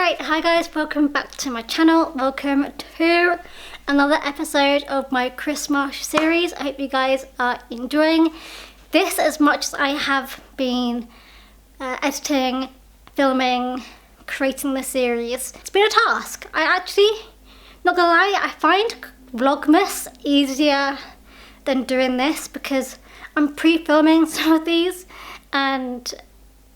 Alright, hi guys, welcome back to my channel. Welcome to another episode of my CHRISTMARSH series. I hope you guys are enjoying this as much as I have been editing, filming, creating this series. It's been a task. I actually, not gonna lie, I find Vlogmas easier than doing this because I'm pre-filming some of these and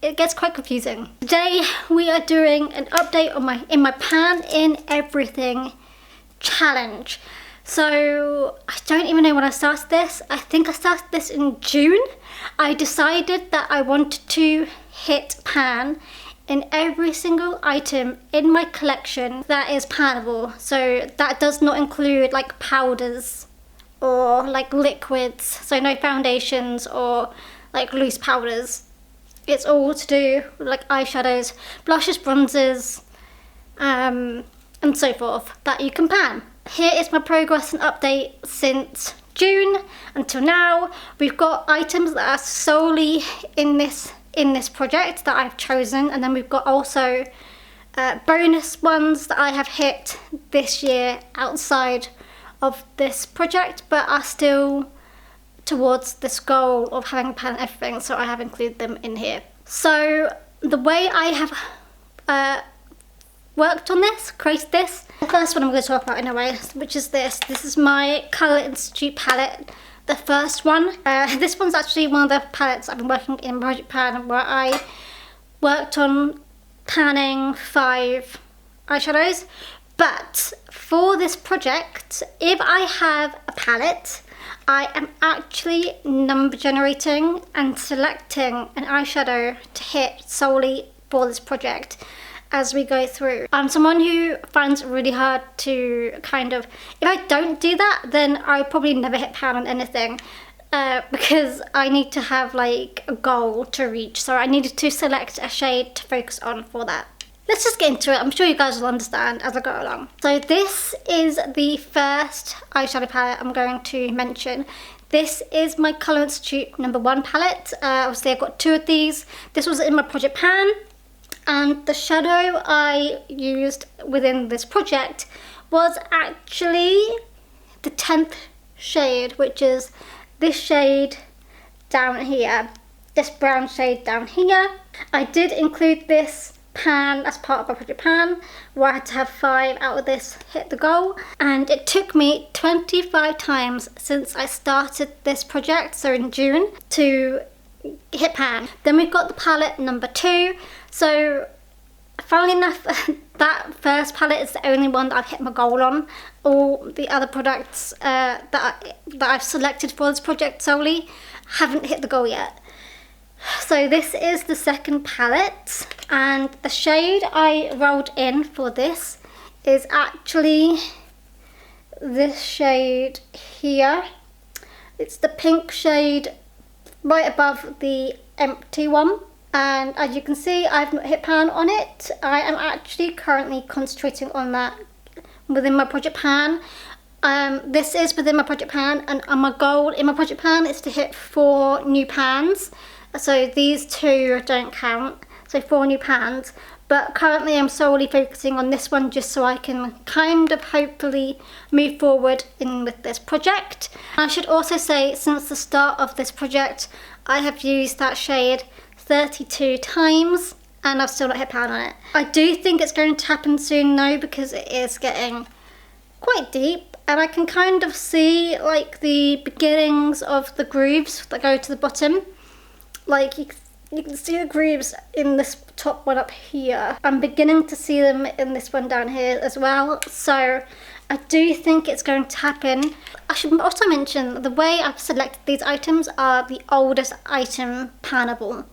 it gets quite confusing. Today we are doing an update on my pan in everything challenge. So I don't even know when I started this. I think I started this in June. I decided that I wanted to hit pan in every single item in my collection that is panable. So that does not include like powders or like liquids. So no foundations or like loose powders. It's all to do with like eyeshadows, blushes, bronzers, and so forth that you can pan. Here is my progress and update since June until now. We've got items that are solely in this project that I've chosen, and then we've got also bonus ones that I have hit this year outside of this project, but are still towards this goal of having a pan and everything, so I have included them in here. So the way I have worked on this, created this, the first one I'm going to talk about in a way, which is this. This is my Colour Institute palette, the first one. This one's actually one of the palettes I've been working in Project Pan, where I worked on panning 5 eyeshadows. But for this project, if I have a palette, I am actually number generating and selecting an eyeshadow to hit solely for this project as we go through. I'm someone who finds it really hard to kind of, if I don't do that, then I probably never hit pan on anything because I need to have like a goal to reach. So I needed to select a shade to focus on for that. Let's just get into it. I'm sure you guys will understand as I go along. So this is the first eyeshadow palette I'm going to mention. This is my Colour Institute number 1 palette. Obviously I've got 2 of these. This was in my Project Pan, and the shadow I used within this project was actually the 10th shade, which is this shade down here, this brown shade down here. I did include this pan as part of my Project Pan, where I had to have 5 out of this hit the goal, and it took me 25 times since I started this project, so in June, to hit pan. Then we've got the palette number 2. So funnily enough, that first palette is the only one that I've hit my goal on. All the other products that I've selected for this project solely haven't hit the goal yet. So this is the second palette, and the shade I rolled in for this is actually this shade here. It's the pink shade right above the empty one, and as you can see, I've not hit pan on it. I am actually currently concentrating on that within my Project Pan. This is within my Project Pan, and my goal in my Project Pan is to hit 4 new pans. So these 2 don't count, so 4 new pans. But currently I'm solely focusing on this one just so I can kind of hopefully move forward with this project. I should also say, since the start of this project, I have used that shade 32 times and I've still not hit pan on it. I do think it's going to happen soon though, because it is getting quite deep, and I can kind of see like the beginnings of the grooves that go to the bottom. Like you can see the grooves in this top one up here. I'm beginning to see them in this one down here as well. So I do think it's going to happen. I should also mention the way I've selected these items are the oldest item panable.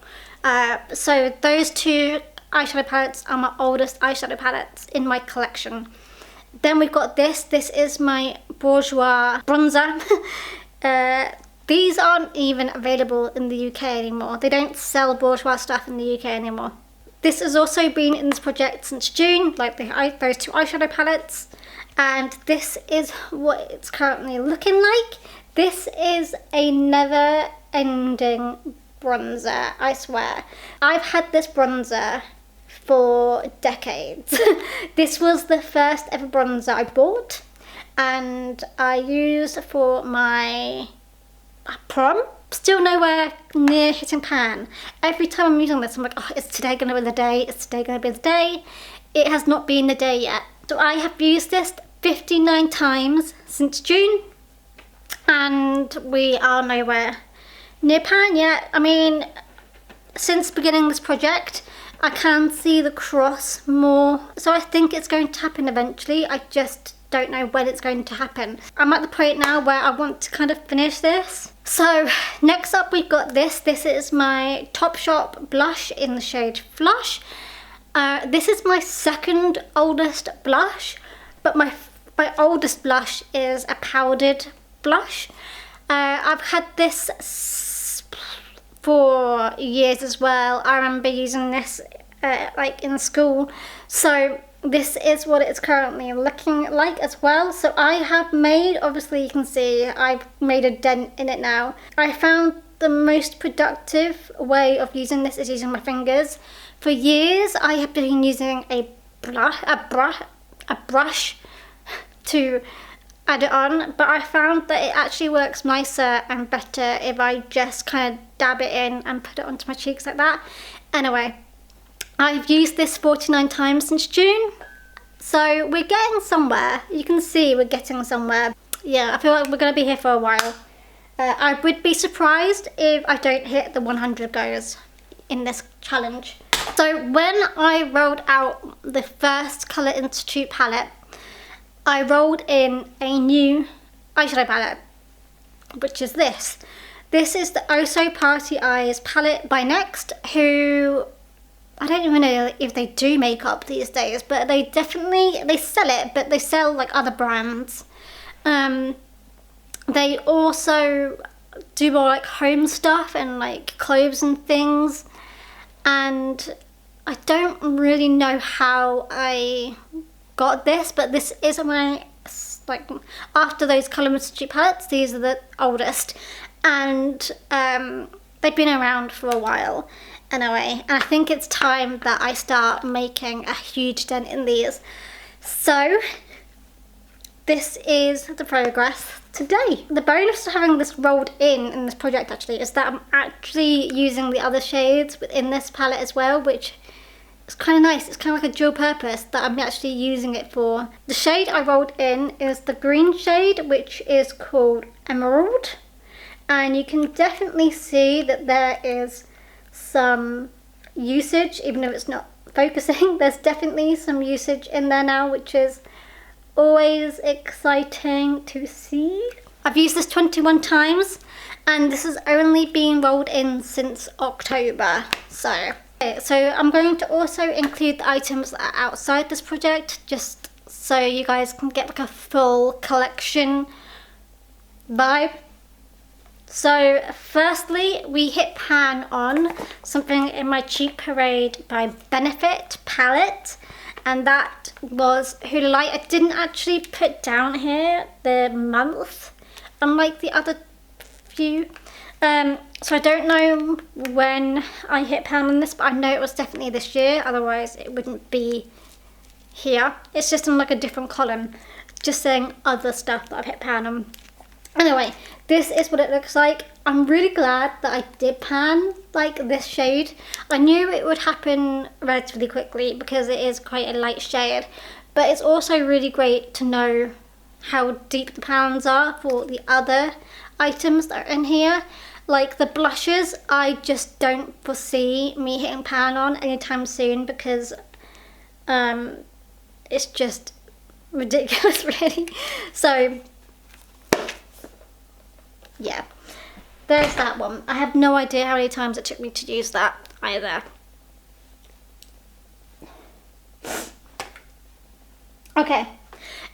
So those 2 eyeshadow palettes are my oldest eyeshadow palettes in my collection. Then we've got this. This is my Bourgeois Bronzer. These aren't even available in the UK anymore. They don't sell Bourgeois stuff in the UK anymore. This has also been in this project since June, like those 2 eyeshadow palettes. And this is what it's currently looking like. This is a never-ending bronzer, I swear. I've had this bronzer for decades. This was the first ever bronzer I bought, and I used for my prom. Still nowhere near hitting pan. Every time I'm using this, I'm like, oh, is today going to be the day? Is today going to be the day? It has not been the day yet. So I have used this 59 times since June, and we are nowhere near pan yet. I mean, since beginning this project, I can see the cross more, so I think it's going to happen eventually. I just don't know when it's going to happen. I'm at the point now where I want to kind of finish this. So next up we've got this. This is my Topshop blush in the shade Flush. This is my second oldest blush, but my oldest blush is a powdered blush. I've had this for years as well. I remember using this like in school. So this is what it's currently looking like as well. So I have made, obviously you can see, I've made a dent in it now. I found the most productive way of using this is using my fingers. For years I have been using a brush to add it on, but I found that it actually works nicer and better if I just kind of dab it in and put it onto my cheeks like that. Anyway, I've used this 49 times since June, so we're getting somewhere. You can see we're getting somewhere. Yeah, I feel like we're going to be here for a while. I would be surprised if I don't hit the 100 goes in this challenge. So when I rolled out the first Colour Institute palette, I rolled in a new eyeshadow palette, which is this. This is the Oh So Party Eyes palette by Next, who I don't even know if they do makeup these days, but they sell it, but they sell like other brands. They also do more like home stuff and like clothes and things, and I don't really know how I got this, but this is my, like, after those Colour Institute palettes, these are the oldest, and they've been around for a while anyway, and I think it's time that I start making a huge dent in these. So this is the progress today. The bonus to having this rolled in this project actually is that I'm actually using the other shades within this palette as well, which is kind of nice. It's kind of like a dual purpose that I'm actually using it for. The shade I rolled in is the green shade, which is called Emerald, and you can definitely see that there is some usage, even if it's not focusing. There's definitely some usage in there now, which is always exciting to see. I've used this 21 times, and this has only been rolled in since October. So I'm going to also include the items that are outside this project, just so you guys can get like a full collection vibe. So firstly, we hit pan on something in my Cheek Parade by Benefit palette, and that was Hula Light. I didn't actually put down here the month, unlike the other few. So I don't know when I hit pan on this, but I know it was definitely this year, otherwise it wouldn't be here. It's just in like a different column, just saying other stuff that I've hit pan on. Anyway, this is what it looks like. I'm really glad that I did pan like this shade. I knew it would happen relatively quickly because it is quite a light shade, but it's also really great to know how deep the pans are for the other items that are in here. Like the blushes, I just don't foresee me hitting pan on anytime soon because it's just ridiculous really. So yeah, there's that one. I have no idea how many times it took me to use that either. Okay,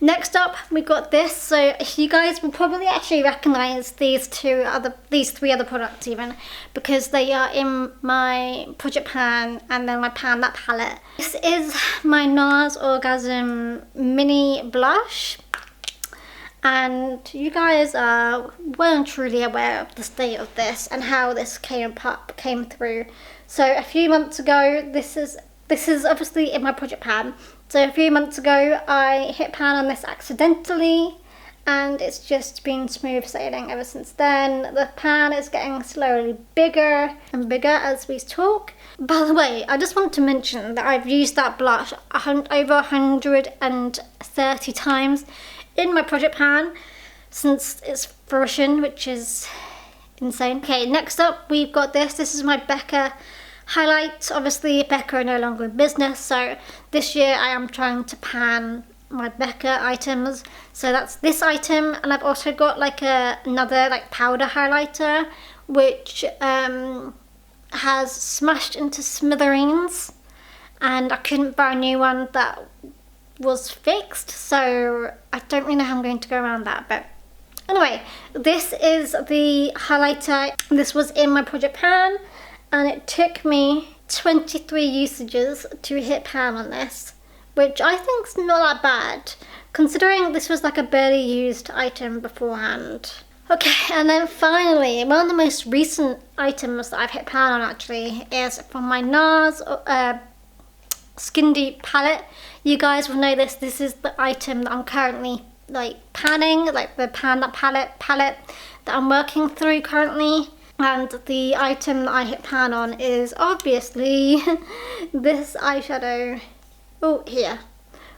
next up we got this. So you guys will probably actually recognize these three other products even, because they are in my project pan and then my pan that palette. This is my Nars Orgasm mini blush. And you guys are well and truly aware of the state of this and how this came through. So a few months ago, this is this is obviously in my project pan. So a few months ago I hit pan on this accidentally, and it's just been smooth sailing ever since then. The pan is getting slowly bigger and bigger as we talk. By the way, I just wanted to mention that I've used that blush over 130 times in my project pan since its fruition, which is insane. Okay, next up we've got this. This is my Becca highlight. Obviously Becca are no longer in business, so this year I am trying to pan my Becca items. So that's this item, and I've also got like another like powder highlighter which has smashed into smithereens, and I couldn't buy a new one that was fixed, so I don't really know how I'm going to go around that. But anyway, this is the highlighter. This was in my project pan, and it took me 23 usages to hit pan on this, which I think is not that bad, considering this was like a barely used item beforehand. Okay, and then finally, one of the most recent items that I've hit pan on actually is from my Nars Skin Deep palette. You guys will know this. This is the item that I'm currently like panning, like the palette that I'm working through currently. And the item that I hit pan on is obviously this eyeshadow. Oh, here.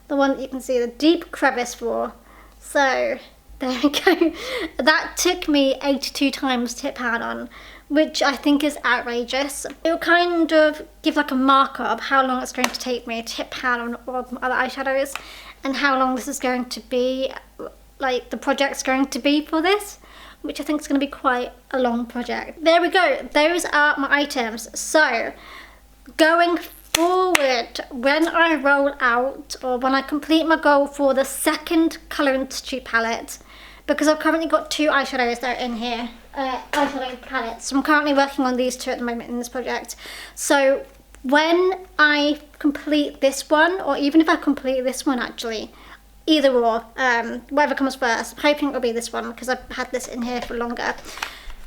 The one that you can see the deep crevice for. So, there we go. That took me 82 times to hit pan on, which I think is outrageous. It will kind of give like a marker of how long it's going to take me to hit pan on all of my other eyeshadows, and how long this is going to be, like the project's going to be for this, which I think is going to be quite a long project. There we go. Those are my items. So, going forward, when I roll out, or when I complete my goal for the second Colour Institute palette, because I've currently got 2 eyeshadows that are in here, eyeshadow palettes. So I'm currently working on these 2 at the moment in this project. So when I complete this one, or even if I complete this one actually, either or, whatever comes first, I'm hoping it'll be this one because I've had this in here for longer.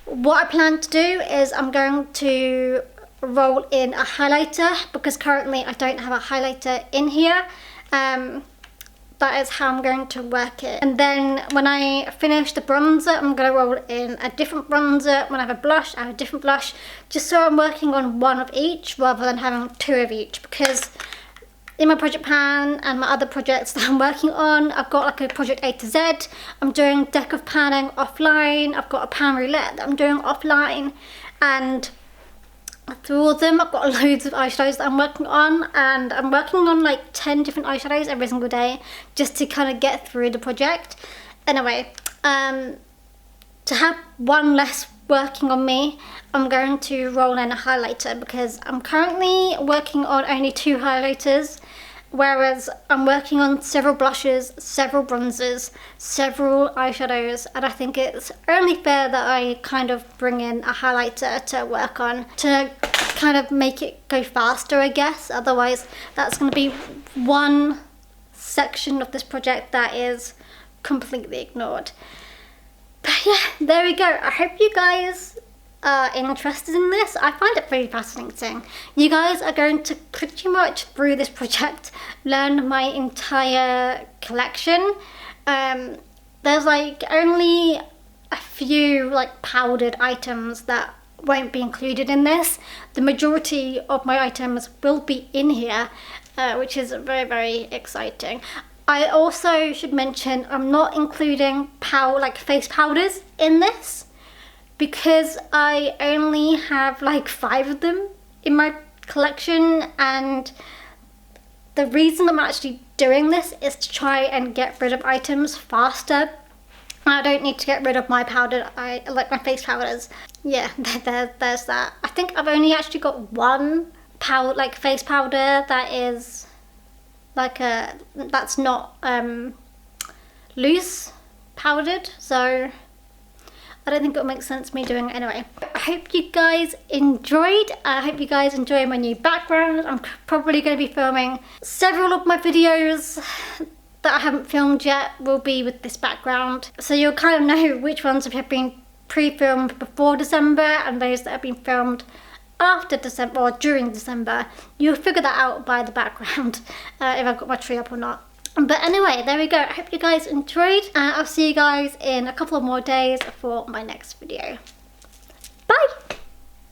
What I plan to do is I'm going to roll in a highlighter, because currently I don't have a highlighter in here. That is how I'm going to work it. And then when I finish the bronzer, I'm going to roll in a different bronzer. When I have a blush, I have a different blush, just so I'm working on one of each rather than having 2 of each, because in my project pan and my other projects that I'm working on, I've got like a project A to Z. I'm doing deck of panning offline. I've got a pan roulette that I'm doing offline, and through all of them I've got loads of eyeshadows that I'm working on, and I'm working on like 10 different eyeshadows every single day just to kind of get through the project. Anyway, to have one less working on me, I'm going to roll in a highlighter, because I'm currently working on only 2 highlighters, whereas I'm working on several blushes, several bronzers, several eyeshadows, and I think it's only fair that I kind of bring in a highlighter to work on, to kind of make it go faster, I guess. Otherwise that's going to be one section of this project that is completely ignored. But yeah, there we go. I hope you guys are interested in this. I find it very fascinating. You guys are going to pretty much through this project learn my entire collection. There's like only a few like powdered items that won't be included in this. The majority of my items will be in here, which is very, very exciting. I also should mention I'm not including face powders in this, because I only have like 5 of them in my collection, and the reason I'm actually doing this is to try and get rid of items faster. I don't need to get rid of my powder, like my face powders. Yeah, there's that. I think I've only actually got one face powder that is like that's not loose powdered, so I don't think it'll make sense me doing it anyway. I hope you guys enjoyed. I hope you guys enjoy my new background. I'm probably going to be filming several of my videos that I haven't filmed yet will be with this background. So you'll kind of know which ones have been pre-filmed before December and those that have been filmed after December or during December. You'll figure that out by the background if I've got my tree up or not. But anyway, there we go. I hope you guys enjoyed, and I'll see you guys in a couple of more days for my next video.